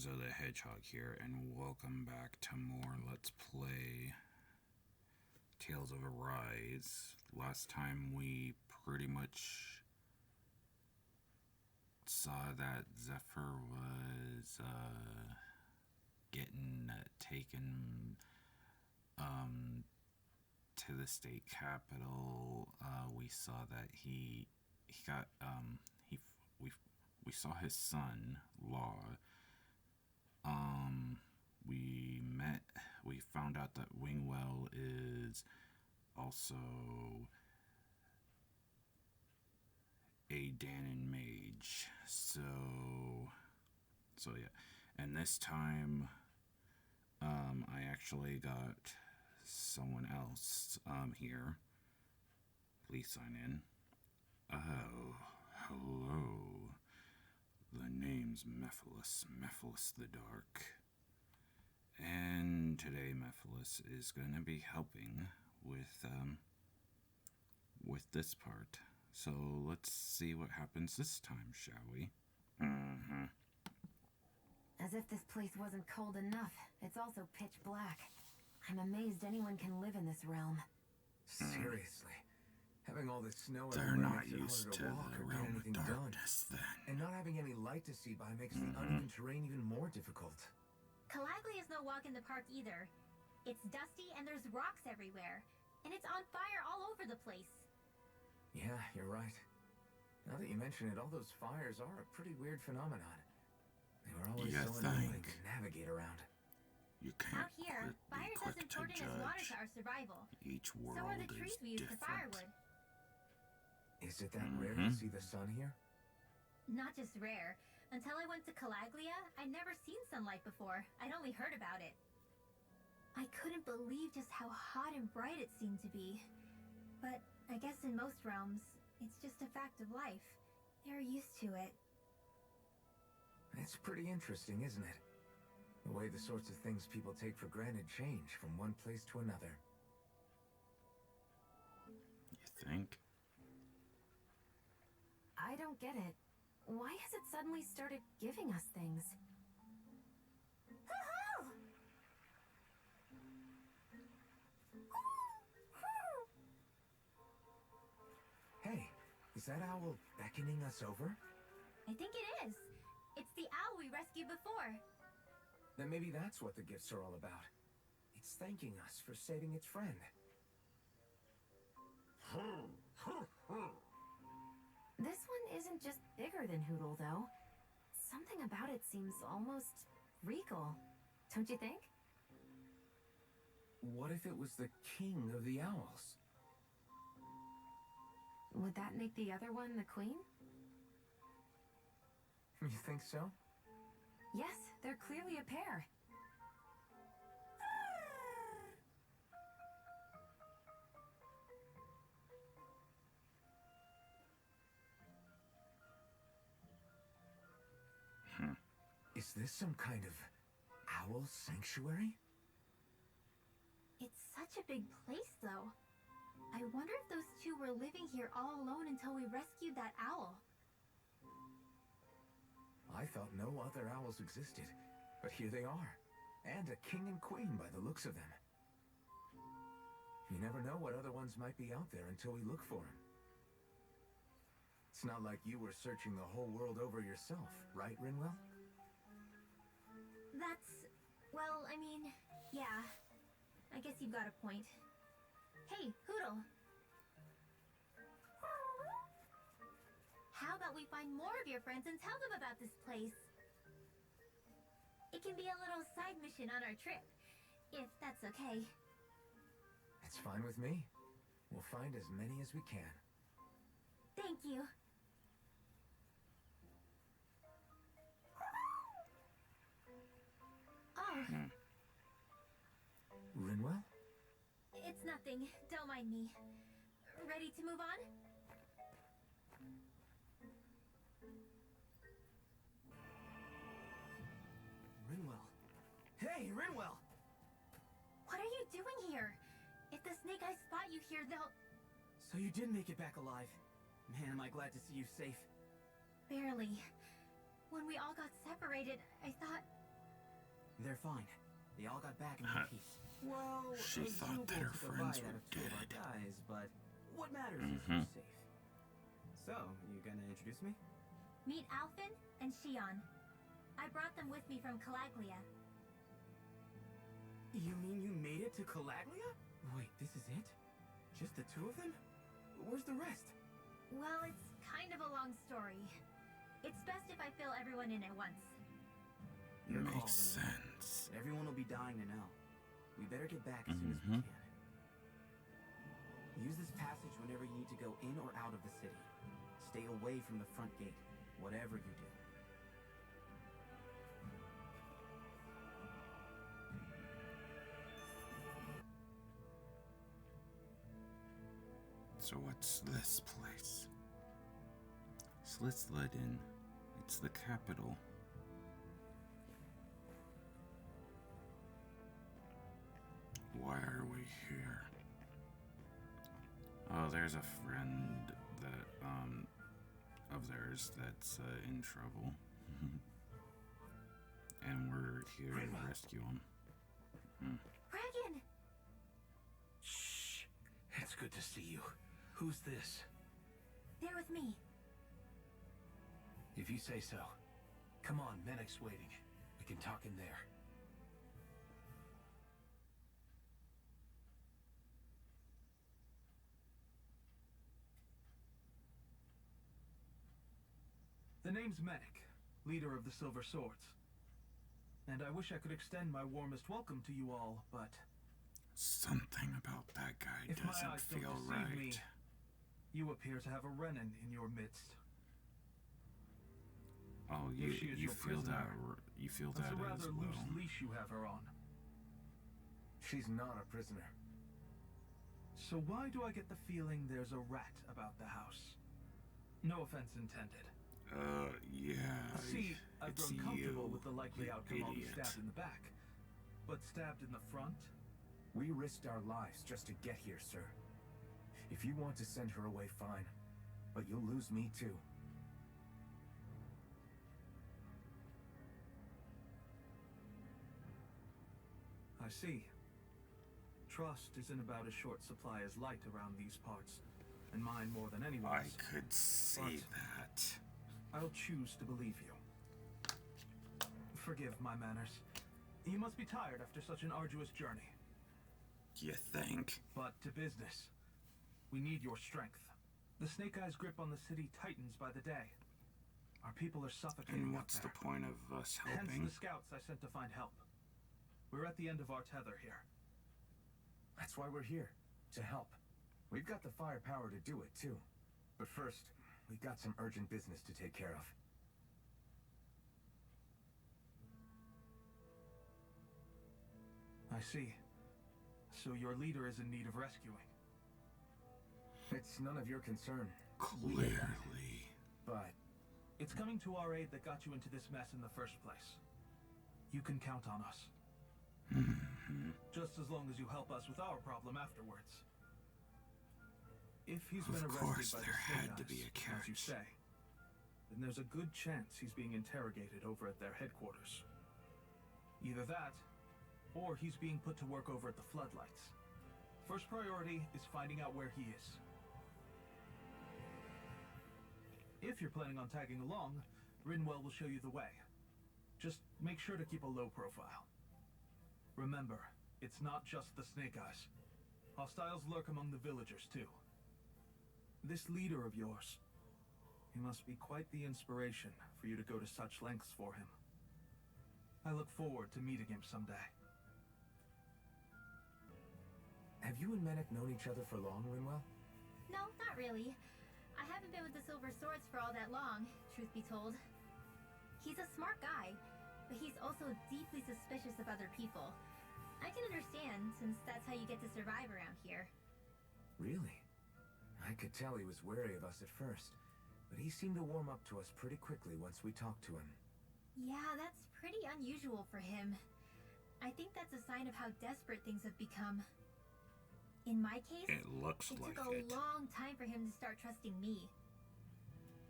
Shazo the Hedgehog here, and welcome back to more Let's Play Tales of Arise. Last time we pretty much saw that Zepher was getting taken to the state capital. We saw that he got we saw his son Law. We found out that Wingwell is also a Danon mage. So yeah. And this time, I actually got someone else, here. Please sign in. Oh, hello. The name's Mephiles, Mephiles the Dark. And today Mephiles is going to be helping with this part. So let's see what happens this time, shall we? As if this place wasn't cold enough, it's also pitch black. I'm amazed anyone can live in this realm. Seriously. Having all this snow They're everywhere not makes used it harder to to walk the or get realm of anything done. darkness then. And not having any light to see by makes the uneven terrain even more difficult. Calaglia is no walk in the park either. It's dusty and there's rocks everywhere. And it's on fire all over the place. Yeah, you're right. Now that you mention it, all those fires are a pretty weird phenomenon. They were always You so annoying think? to navigate around. You can't Out here, be fire's quick as to important as water judge. to our survival. Each world So are the trees is we use for different. firewood. Is it that rare to see the sun here? Not just rare. Until I went to Calaglia, I'd never seen sunlight before. I'd only heard about it. I couldn't believe just how hot and bright it seemed to be. But I guess in most realms, it's just a fact of life. They're used to it. It's pretty interesting, isn't it? The way the sorts of things people take for granted change from one place to another. You think? I don't get it. Why has it suddenly started giving us things? Hey, is that owl beckoning us over? I think it is. It's the owl we rescued before. Then maybe that's what the gifts are all about. It's thanking us for saving its friend. This one isn't just bigger than Hootle, though. Something about it seems almost regal. Don't you think? What if it was the king of the owls? Would that make the other one the queen? You think so? Yes, they're clearly a pair. Is this some kind of owl sanctuary? It's such a big place, though. I wonder if those two were living here all alone until we rescued that owl. I thought no other owls existed, but here they are. And a king and queen by the looks of them. You never know what other ones might be out there until we look for them. It's not like you were searching the whole world over yourself, right, Rinwell? That's... well, I mean, yeah. I guess you've got a point. Hey, Hootle. How about we find more of your friends and tell them about this place? It can be a little side mission on our trip, if that's okay. It's fine with me. We'll find as many as we can. Thank you. Oh, Rinwell? it's nothing. Don't mind me. Ready to move on? Rinwell. Hey, Rinwell! What are you doing here? If the snake eyes spot you here, they'll... So you did make it back alive. Man, am I glad to see you safe. Barely. When we all got separated, I thought They're fine. They all got back in one piece. Well, She thought that her friends were dead. Guys, but what matters is you're safe. So, you gonna introduce me? Meet Alphen and Shion. I brought them with me from Calaglia. You mean you made it to Calaglia? Wait, this is it? Just the two of them? Where's the rest? Well, it's kind of a long story. It's best if I fill everyone in at once. Your call, Makes Renee. sense. Everyone will be dying to know. We better get back as soon as we can. Use this passage whenever you need to go in or out of the city. Stay away from the front gate, whatever you do. So what's this place? Cysloden. It's the capital. Why are we here? Oh, there's a friend that, of theirs that's in trouble. And we're here to rescue him. Regan! Shh. It's good to see you. Who's this? They're with me. If you say so. Come on, Menek's waiting. We can talk in there. The name's Menek, leader of the Silver Swords. And I wish I could extend my warmest welcome to you all, but Something about that guy if my doesn't eyes don't feel deceive right. me, you appear to have a Renin in your midst. Oh, If she is you your feel prisoner, that? You feel That's that a as rather well? loose leash you have her on. She's not a prisoner. So why do I get the feeling there's a rat about the house? No offense intended. Yeah. See, I've it's grown comfortable you, with the likely you outcome I'll be idiot. stabbed in the back. But stabbed in the front? We risked our lives just to get here, sir. If you want to send her away, fine. But you'll lose me too. I see. Trust isn't about as short supply as light around these parts, and mine more than I anyone's. could see that. I'll choose to believe you. Forgive my manners. You must be tired after such an arduous journey. You think? But to business. We need your strength. The Snake Eyes' grip on the city tightens by the day. Our people are suffocating And out what's the there. point of us Hence helping? the scouts I sent to find help. We're at the end of our tether here. That's why we're here. To help. We've got the firepower to do it, too. But first, we've got some urgent business to take care of. I see. So your leader is in need of rescuing. It's none of your concern. Clearly. But It's coming to our aid that got you into this mess in the first place. You can count on us. Just as long as you help us with our problem afterwards. If he's been Of arrested course, by the there Snake had to Eyes, be a as you catch. say, then there's a good chance he's being interrogated over at their headquarters. Either that, or he's being put to work over at the Floodlights. First priority is finding out where he is. If you're planning on tagging along, Rinwell will show you the way. Just make sure to keep a low profile. Remember, it's not just the Snake Eyes. Hostiles lurk among the villagers, too. This leader of yours, he must be quite the inspiration for you to go to such lengths for him. I look forward to meeting him someday. have you and Menek known each other for long, Rinwell? No, not really. I haven't been with the Silver Swords for all that long, truth be told. He's a smart guy, but he's also deeply suspicious of other people. I can understand, since that's how you get to survive around here. Really? I could tell he was wary of us at first, but he seemed to warm up to us pretty quickly once we talked to him. Yeah, that's pretty unusual for him. I think that's a sign of how desperate things have become. In my case, It looks it like took a it. long time for him to start trusting me.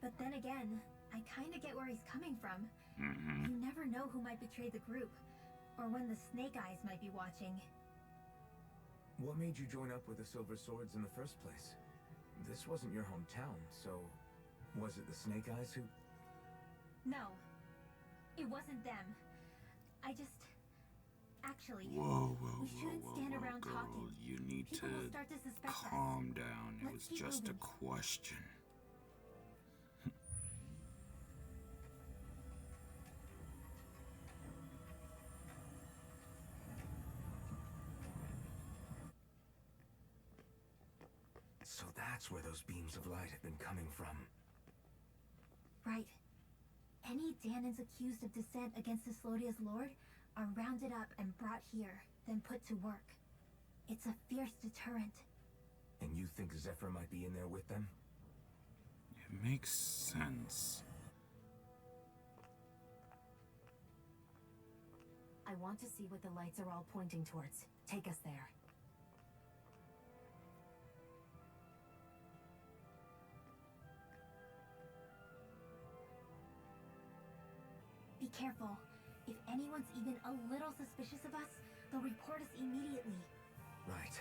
But then again, I kinda get where he's coming from. You never know who might betray the group. or when the snake eyes might be watching. What made you join up with the Silver Swords in the first place? This wasn't your hometown, so was it the Snake Eyes who... No, it wasn't them. I just... Actually, Whoa, we shouldn't stand around girl. talking. You need People will to start to suspect us. calm down. It Let's was keep just a moving. question. So that's where those beams of light have been coming from. Right. Any Danans accused of dissent against Cyslodia's lord are rounded up and brought here, then put to work. It's a fierce deterrent. And you think Zephyr might be in there with them? It makes sense. I want to see what the lights are all pointing towards. Take us there. Be careful. If anyone's even a little suspicious of us, they'll report us immediately. Right.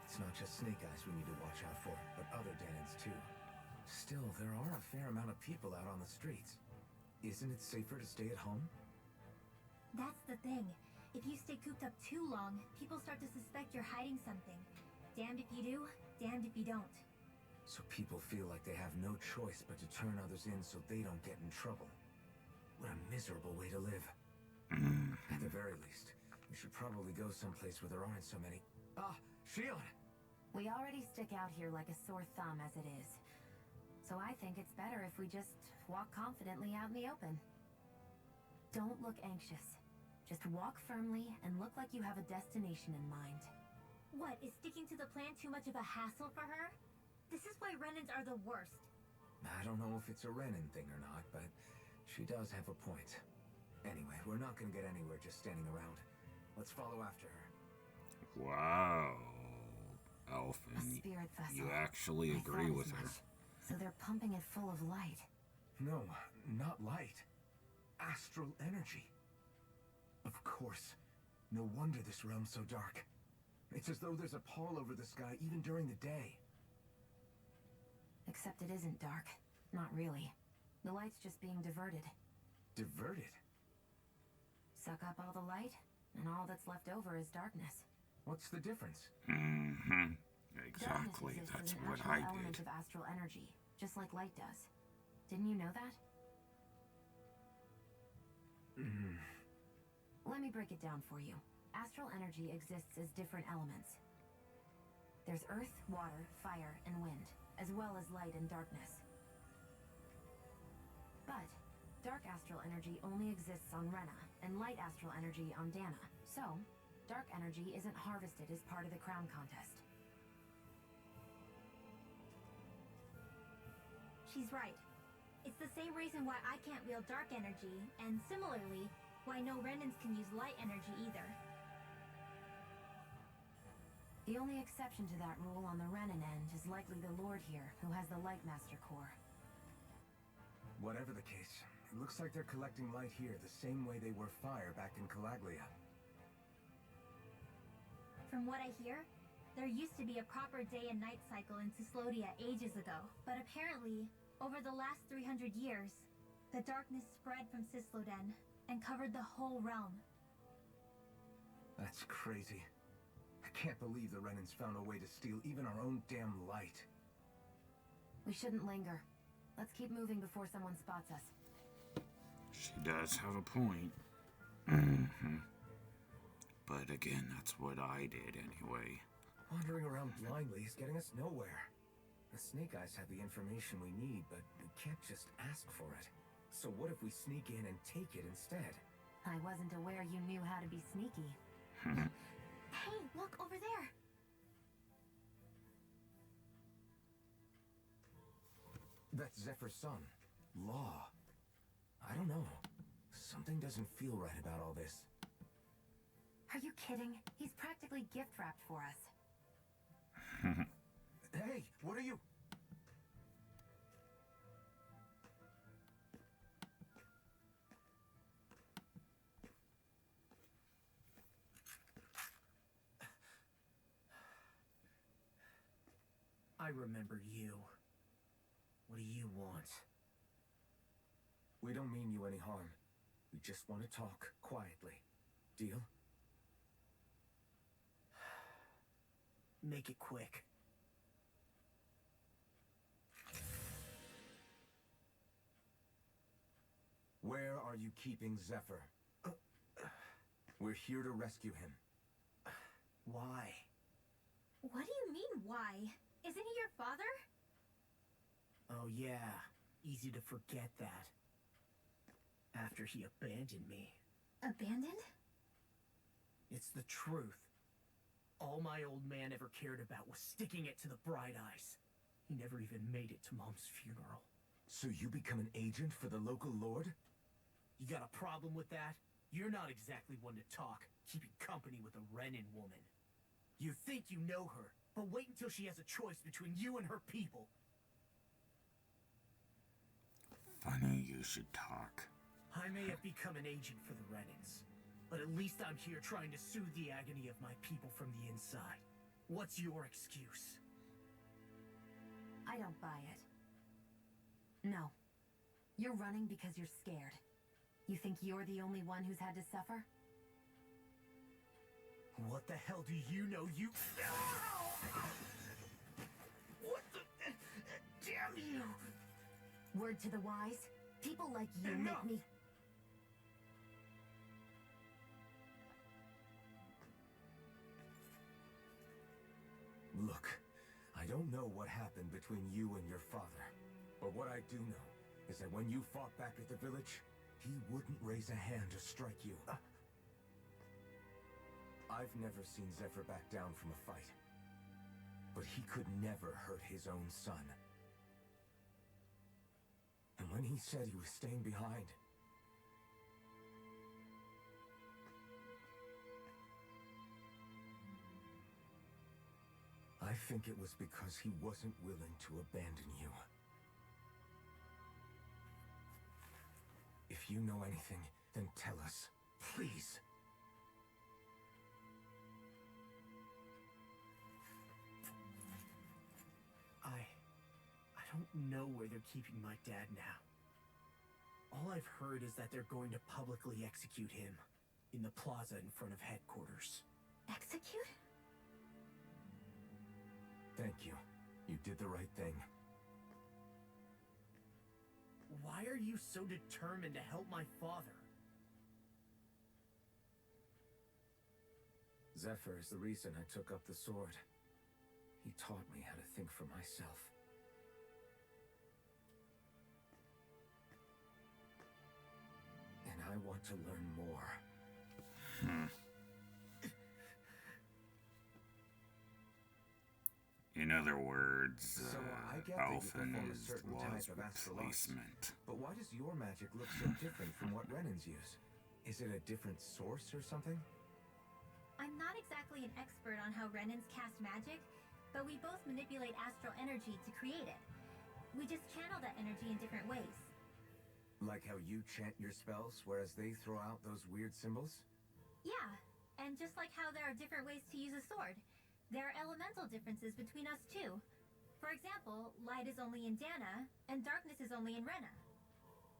It's not just Snake Eyes we need to watch out for, but other Danans too. Still, there are a fair amount of people out on the streets. Isn't it safer to stay at home? That's the thing. If you stay cooped up too long, people start to suspect you're hiding something. Damned if you do, damned if you don't. So people feel like they have no choice but to turn others in so they don't get in trouble. What a miserable way to live. At the very least, we should probably go someplace where there aren't so many... Ah, Shion! We already stick out here like a sore thumb as it is. So I think it's better if we just walk confidently out in the open. Don't look anxious. Just walk firmly and look like you have a destination in mind. What, is sticking to the plan too much of a hassle for her? This is why Renans are the worst. I don't know if it's a Renan thing or not, but she does have a point. Anyway, we're not gonna get anywhere just standing around. Let's follow after her. Wow. A Elfin, spirit vessel. you actually I agree thought with as her. much. So they're pumping it full of light. No, not light. Astral energy. Of course. No wonder this realm's so dark. It's as though there's a pall over the sky even during the day. Except it isn't dark. Not really. The light's just being diverted. Diverted? Suck up all the light, and all that's left over is darkness. What's the difference? Mm-hmm. Darkness Exactly. exists That's as an what actual I element did. of astral energy, just like light does. Didn't you know that? Let me break it down for you. Astral energy exists as different elements. There's earth, water, fire, and wind, as well as light and darkness. But dark astral energy only exists on Rena, and light astral energy on Dana. So, dark energy isn't harvested as part of the crown contest. She's right. It's the same reason why I can't wield dark energy, and similarly, why no Renans can use light energy either. The only exception to that rule on the Renan end is likely the Lord here, who has the Light Master core. Whatever the case, it looks like they're collecting light here the same way they were fire back in Calaglia. From what I hear, there used to be a proper day and night cycle in Cyslodia ages ago, but apparently, over the last 300 years, the darkness spread from Cysloden and covered the whole realm. That's crazy. I can't believe the Renans found a way to steal even our own damn light. We shouldn't linger. Let's keep moving before someone spots us. She does have a point. Mm-hmm. But again, that's what I did anyway. Wandering around blindly is getting us nowhere. The Snake Eyes have the information we need, but we can't just ask for it. So what if we sneak in and take it instead? I wasn't aware you knew how to be sneaky. Hey, look over there! That's Zephyr's son, Law. I don't know. Something doesn't feel right about all this. Are you kidding? He's practically gift-wrapped for us. Hey, what are you... I remember you. What do you want? We don't mean you any harm. We just want to talk quietly. Deal? Make it quick. Where are you keeping Zephyr? We're here to rescue him. Why? What do you mean, why? Isn't he your father? Oh yeah, easy to forget that. After he abandoned me. Abandoned? It's the truth. All my old man ever cared about was sticking it to the bright eyes. He never even made it to Mom's funeral. So you become an agent for the local lord? You got a problem with that? You're not exactly one to talk, keeping company with a Renin woman. You think you know her, but wait until she has a choice between you and her people. Funny you should talk. I may have become an agent for the Renins, but at least I'm here trying to soothe the agony of my people from the inside. What's your excuse? I don't buy it. No. You're running because you're scared. You think you're the only one who's had to suffer? What the hell do you know, you... What the... Damn you! Word to the wise, people like you Enough! make me... Look, I don't know what happened between you and your father. But what I do know is that when you fought back at the village, he wouldn't raise a hand to strike you. I've never seen Zephyr back down from a fight. But he could never hurt his own son. And when he said he was staying behind, I think it was because he wasn't willing to abandon you. If you know anything, then tell us, please. I don't know where they're keeping my dad now. All I've heard is that they're going to publicly execute him in the plaza in front of headquarters. Execute? Thank you. You did the right thing. Why are you so determined to help my father? Zephyr is the reason I took up the sword. He taught me how to think for myself. And I want to learn more. In other words, So I get that you Alphen perform a is certain Law's type of astral arts. replacement. But why does your magic look so different from what Renins use? Is it a different source or something? I'm not exactly an expert on how Renins cast magic, but we both manipulate astral energy to create it. We just channel that energy in different ways. Like how you chant your spells, whereas they throw out those weird symbols? Yeah, and just like how there are different ways to use a sword, there are elemental differences between us too. For example, light is only in Dana, and darkness is only in Rena.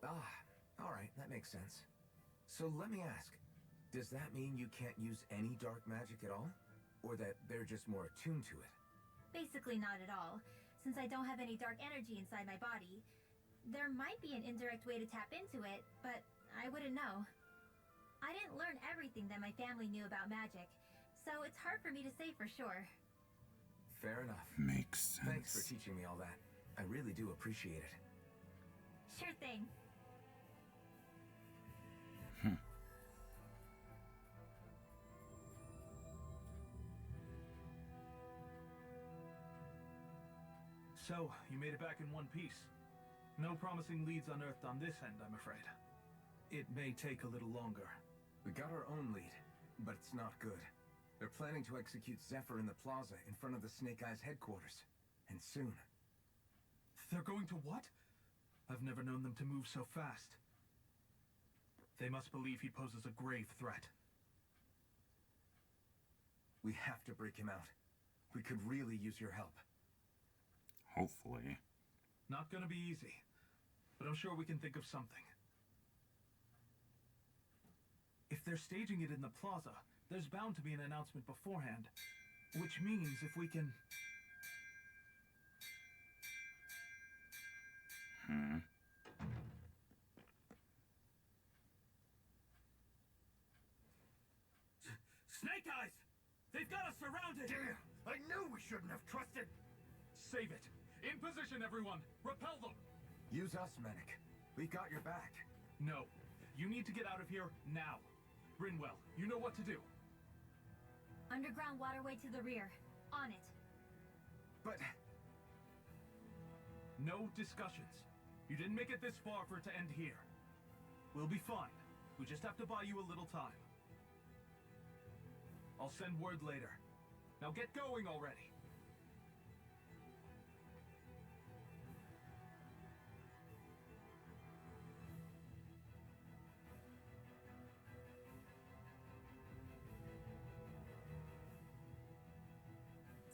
Ah, alright, that makes sense. So let me ask, does that mean you can't use any dark magic at all? Or that they're just more attuned to it? Basically not at all, since I don't have any dark energy inside my body. There might be an indirect way to tap into it, but I wouldn't know. I didn't learn everything that my family knew about magic, so it's hard for me to say for sure. Fair enough. Makes sense. Thanks for teaching me all that. I really do appreciate it. Sure thing. So, you made it back in one piece. No promising leads unearthed on this end, I'm afraid. It may take a little longer. We got our own lead, but it's not good. They're planning to execute Zephyr in the plaza in front of the Snake Eyes headquarters. And soon. They're going to what? I've never known them to move so fast. They must believe he poses a grave threat. We have to break him out. We could really use your help. Hopefully. Not gonna be easy, but I'm sure we can think of something. If they're staging it in the plaza, there's bound to be an announcement beforehand. Which means if we can... Snake Eyes! They've got us surrounded! Damn! I knew we shouldn't have trusted! Save it! In position, everyone! Repel them! Use us, Menick. We got your back. No. You need to get out of here now. Rinwell, you know what to do. Underground waterway to the rear. On it. But... No discussions. You didn't make it this far for it to end here. We'll be fine. We just have to buy you a little time. I'll send word later. Now get going already.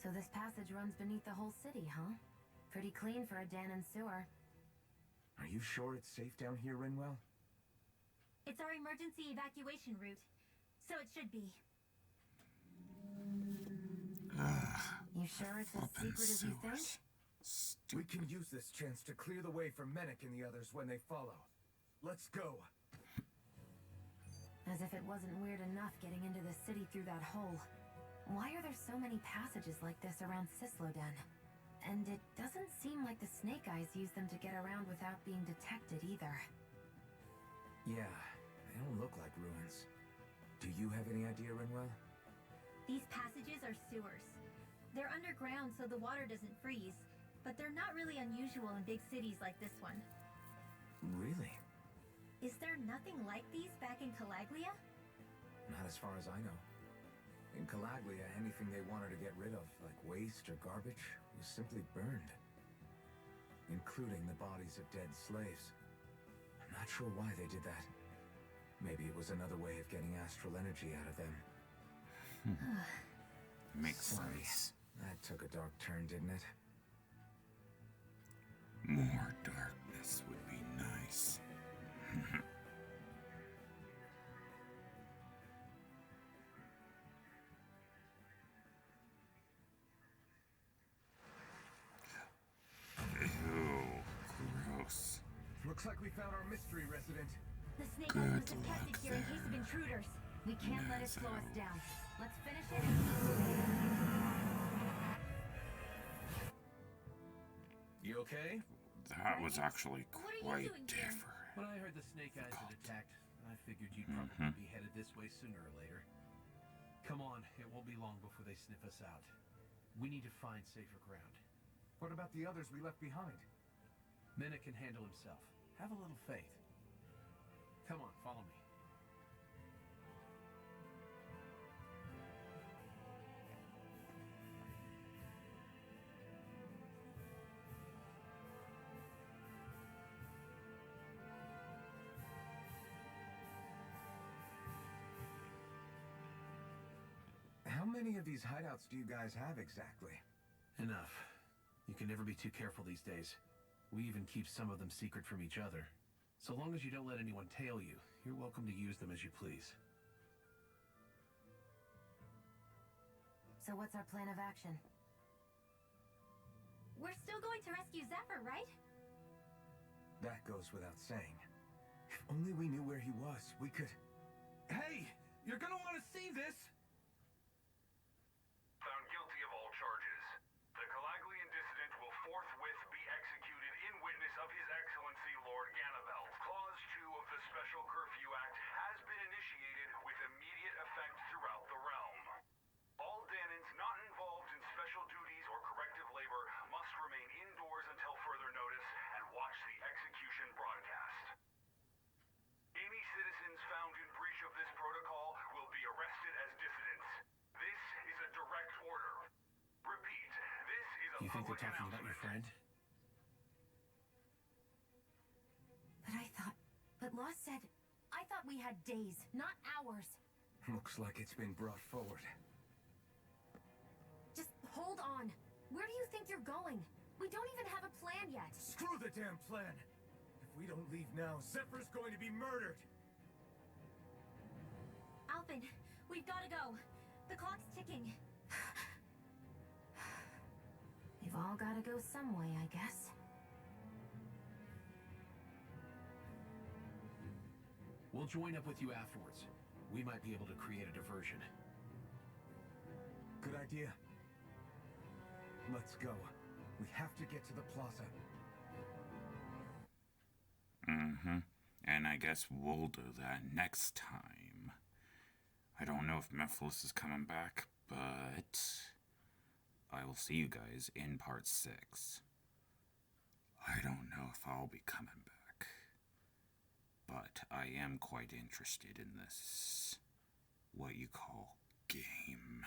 So this passage runs beneath the whole city, huh? Pretty clean for a den and sewer. Are you sure it's safe down here, Rinwell? It's our emergency evacuation route, so it should be. You sure it's as secret as you think? We can use this chance to clear the way for Menick and the others when they follow. Let's go. As if it wasn't weird enough getting into the city through that hole. Why are there so many passages like this around Cysloden? And it doesn't seem like the snakeeyes use them to get around without being detected either. Yeah, they don't look like ruins. Do you have any idea, Rinwell? These passages are sewers. They're underground so the water doesn't freeze, but they're not really unusual in big cities like this one. Really? Is there nothing like these back in Calaglia? Not as far as I know. In Calaglia, anything they wanted to get rid of, like waste or garbage, was simply burned. Including the bodies of dead slaves. I'm not sure why they did that. Maybe it was another way of getting astral energy out of them. Makes Sorry. sense. That took a dark turn, didn't it? More darkness would be nice. Ew, gross. Looks like we found our mystery resident. The snake eyes must Good have kept luck it here in there. case of intruders. We can't let it Yes, slow us oh. down. Let's finish it. You okay? That was actually What are you quite doing here? different. When I heard the snake eyes had attacked, I figured you'd Mm-hmm. probably be headed this way sooner or later. Come on, it won't be long before they sniff us out. We need to find safer ground. What about the others we left behind? Mena can handle himself. Have a little faith. Come on, follow me. How many of these hideouts do you guys have exactly? Enough. You can never be too careful these days. We even keep some of them secret from each other. So long as you don't let anyone tail you, you're welcome to use them as you please. So what's our plan of action? We're still going to rescue Zepher, right? That goes without saying. If only we knew where he was, we could... Hey! You're gonna want to see this! Found guilty of all charges. The Calaglian dissident will forthwith be executed in witness of His Excellency Lord Ganabel. Clause 2 of the Special Curfew Act has been initiated with immediate effect throughout the realm. All Danans not involved in special duties or corrective labor must remain indoors until further notice and watch the execution broadcast. Any citizens found in breach of this protocol will be arrested as dissidents. This is a direct order. Repeat, this is a You think public they're talking about your announcement. friend? But Law said... I thought we had days, not hours. Looks like it's been brought forward. Just hold on. Where do you think you're going? We don't even have a plan yet. Screw the damn plan! If we don't leave now, Zephyr's going to be murdered! Alvin, we've got to go. The clock's ticking. We've all got to go some way, I guess. We'll join up with you afterwards. We might be able to create a diversion. Good idea. Let's go. We have to get to the plaza. And I guess we'll do that next time. I don't know if Mephiles is coming back, but I will see you guys in part 6. I don't know if I'll be coming back, but I am quite interested in this, what you call, game.